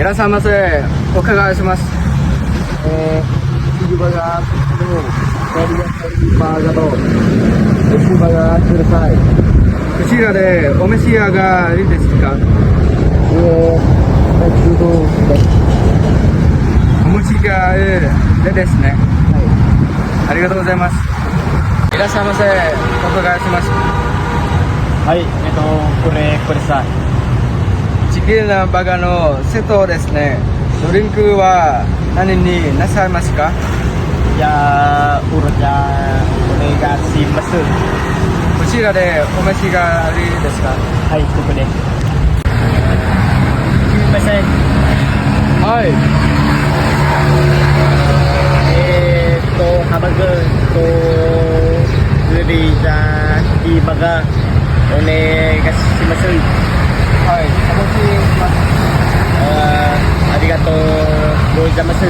いらっしゃいませ。お伺いします。チキンバーガーと、バーガーと、チキンバーガーください。こちらでお召し上がりですか？お持ちがでですね。ありがとうございます。いらっしゃいませ。お伺いします。はい、これさ、チキンバーガーのセットですね。ドリンクは何になさいますか？いやー、お願いします。こちらでお召し上がりですか？はい、ここで。すみません。はい。ハンバーグと、グリーザー、チキンバーガー、お願いします。はい。お持ちします。ありがとうございます。